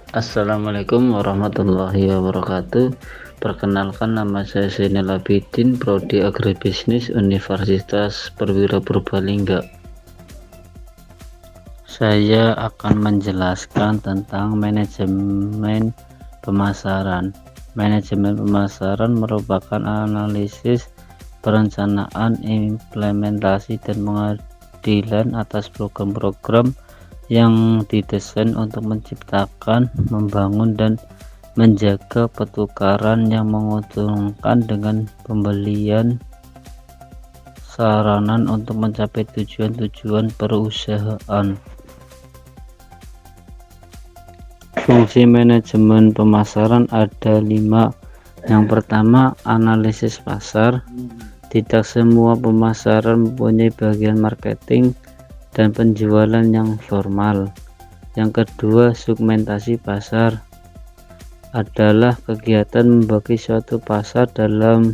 Assalamualaikum warahmatullahi wabarakatuh. Perkenalkan, nama saya Zainal Abidin, Prodi Agribisnis Universitas Perwira Purbalingga. Saya akan menjelaskan tentang manajemen pemasaran. Manajemen pemasaran merupakan analisis, perencanaan, implementasi, dan pengadaan atas program-program yang didesain untuk menciptakan, membangun, dan menjaga pertukaran yang menguntungkan dengan pembelian sarana untuk mencapai tujuan-tujuan perusahaan. Fungsi manajemen pemasaran ada 5. Yang pertama, analisis pasar. Tidak semua pemasaran mempunyai bagian marketing dan penjualan yang formal. Yang kedua, segmentasi pasar adalah kegiatan membagi suatu pasar dalam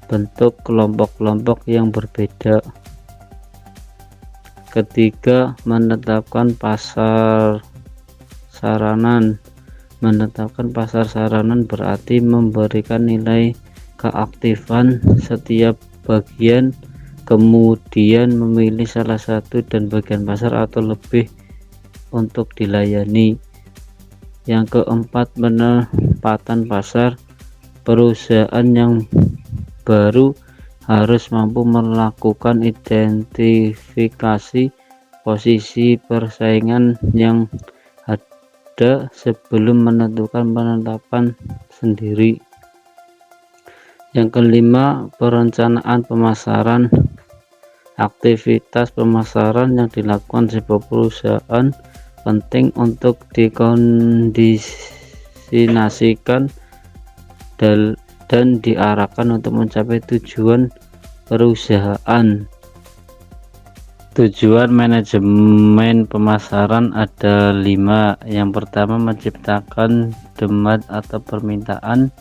bentuk kelompok-kelompok yang berbeda. Ketiga, menetapkan pasar saranan. Menetapkan pasar saranan berarti memberikan nilai keaktifan setiap bagian, kemudian memilih salah satu dan bagian pasar atau lebih untuk dilayani. Yang keempat, penempatan pasar. Perusahaan yang baru harus mampu melakukan identifikasi posisi persaingan yang ada sebelum menentukan penetapan sendiri. Yang kelima, perencanaan pemasaran. Aktivitas pemasaran yang dilakukan sebuah perusahaan penting untuk dikondisikan dan diarahkan untuk mencapai tujuan perusahaan. Tujuan manajemen pemasaran ada 5. Yang pertama, menciptakan demand atau permintaan.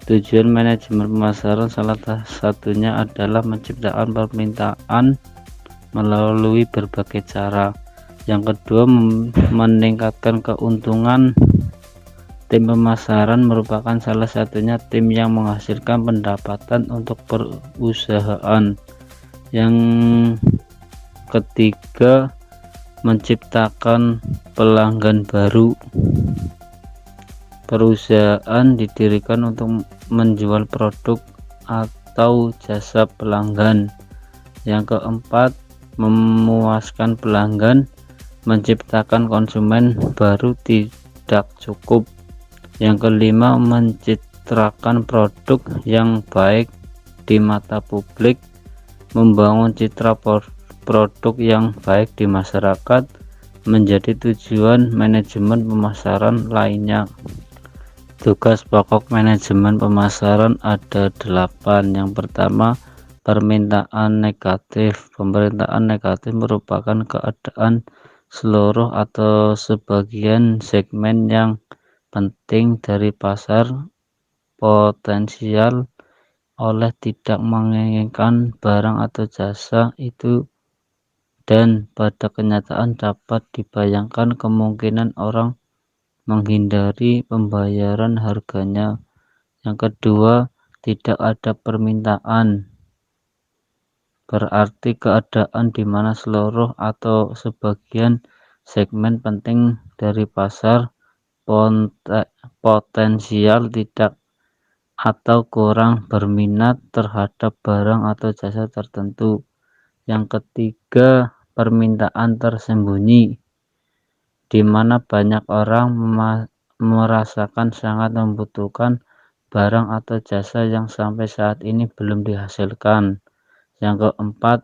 Tujuan manajemen pemasaran salah satunya adalah menciptakan permintaan melalui berbagai cara. Yang kedua, meningkatkan keuntungan. Tim pemasaran merupakan salah satunya tim yang menghasilkan pendapatan untuk perusahaan. Yang ketiga, menciptakan pelanggan baru. Perusahaan didirikan untuk menjual produk atau jasa pelanggan. Yang keempat, memuaskan pelanggan. Menciptakan konsumen baru tidak cukup. Yang kelima, mencitrakan produk yang baik di mata publik. Membangun citra produk yang baik di masyarakat menjadi tujuan manajemen pemasaran lainnya. Tugas pokok manajemen pemasaran ada 8. Yang pertama, permintaan negatif. Permintaan negatif merupakan keadaan seluruh atau sebagian segmen yang penting dari pasar potensial oleh tidak menginginkan barang atau jasa itu, dan pada kenyataan dapat dibayangkan kemungkinan orang menghindari pembayaran harganya. Yang kedua, tidak ada permintaan berarti keadaan di mana seluruh atau sebagian segmen penting dari pasar potensial tidak atau kurang berminat terhadap barang atau jasa tertentu. Yang ketiga, permintaan tersembunyi, di mana banyak orang merasakan sangat membutuhkan barang atau jasa yang sampai saat ini belum dihasilkan. Yang keempat,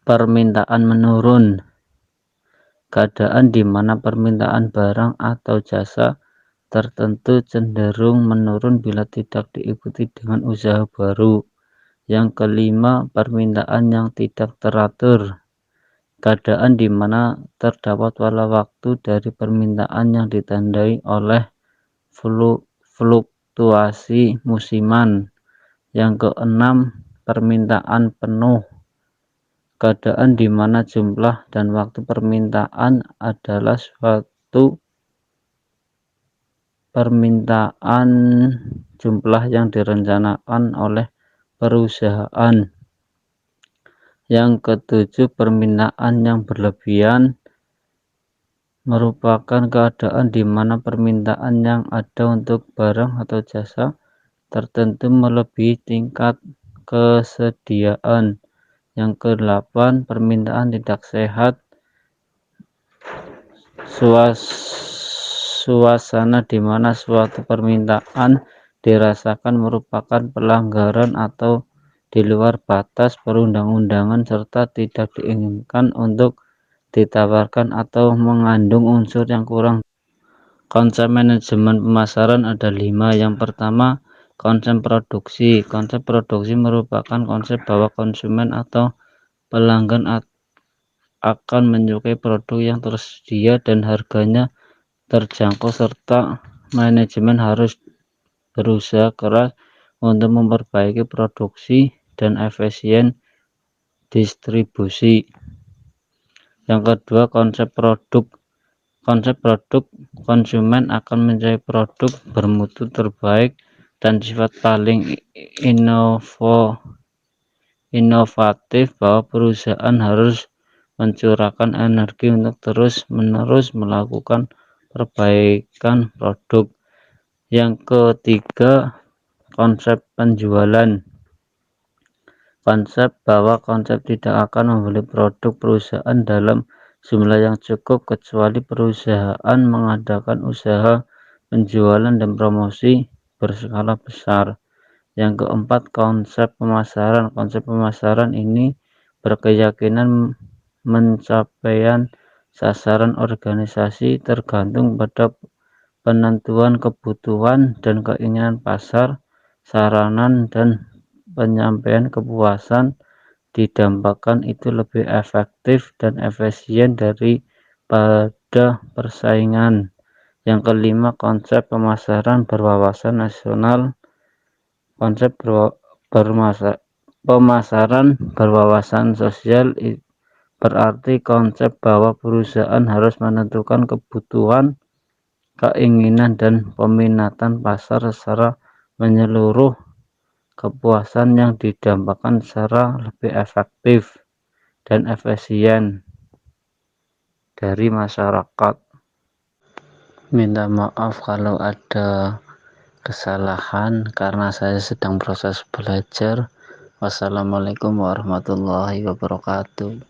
permintaan menurun, keadaan di mana permintaan barang atau jasa tertentu cenderung menurun bila tidak diikuti dengan usaha baru. Yang kelima, permintaan yang tidak teratur, keadaan di mana terdapat pola waktu dari permintaan yang ditandai oleh fluktuasi musiman. Yang keenam, permintaan penuh, keadaan di mana jumlah dan waktu permintaan adalah suatu permintaan jumlah yang direncanakan oleh perusahaan. Yang ketujuh, permintaan yang berlebihan merupakan keadaan di mana permintaan yang ada untuk barang atau jasa tertentu melebihi tingkat kesediaan. Yang kedelapan, permintaan tidak sehat, suasana di mana suatu permintaan dirasakan merupakan pelanggaran atau di luar batas perundang-undangan serta tidak diinginkan untuk ditawarkan atau mengandung unsur yang kurang. Konsep manajemen pemasaran ada 5. Yang pertama, konsep produksi. Konsep produksi merupakan konsep bahwa konsumen atau pelanggan akan menyukai produk yang tersedia dan harganya terjangkau, serta manajemen harus berusaha keras untuk memperbaiki produksi dan efisien distribusi. Yang kedua, konsep produk. Konsep produk, konsumen akan mencari produk bermutu terbaik dan sifat paling inovatif, bahwa perusahaan harus mencurahkan energi untuk terus-menerus melakukan perbaikan produk. Yang ketiga, konsep penjualan. Konsep bahwa konsep tidak akan membeli produk perusahaan dalam jumlah yang cukup kecuali perusahaan mengadakan usaha penjualan dan promosi berskala besar. Yang keempat, konsep pemasaran. Konsep pemasaran ini berkeyakinan pencapaian sasaran organisasi tergantung pada penentuan kebutuhan dan keinginan pasar, sarana dan penyampaian kepuasan didambakan itu lebih efektif dan efisien daripada persaingan. Yang kelima, konsep pemasaran berwawasan nasional. Konsep pemasaran berwawasan sosial berarti konsep bahwa perusahaan harus menentukan kebutuhan, keinginan, dan peminatan pasar secara menyeluruh. Kepuasan yang didambakan secara lebih efektif dan efisien dari masyarakat. Minta maaf kalau ada kesalahan karena saya sedang proses belajar. Wassalamualaikum warahmatullahi wabarakatuh.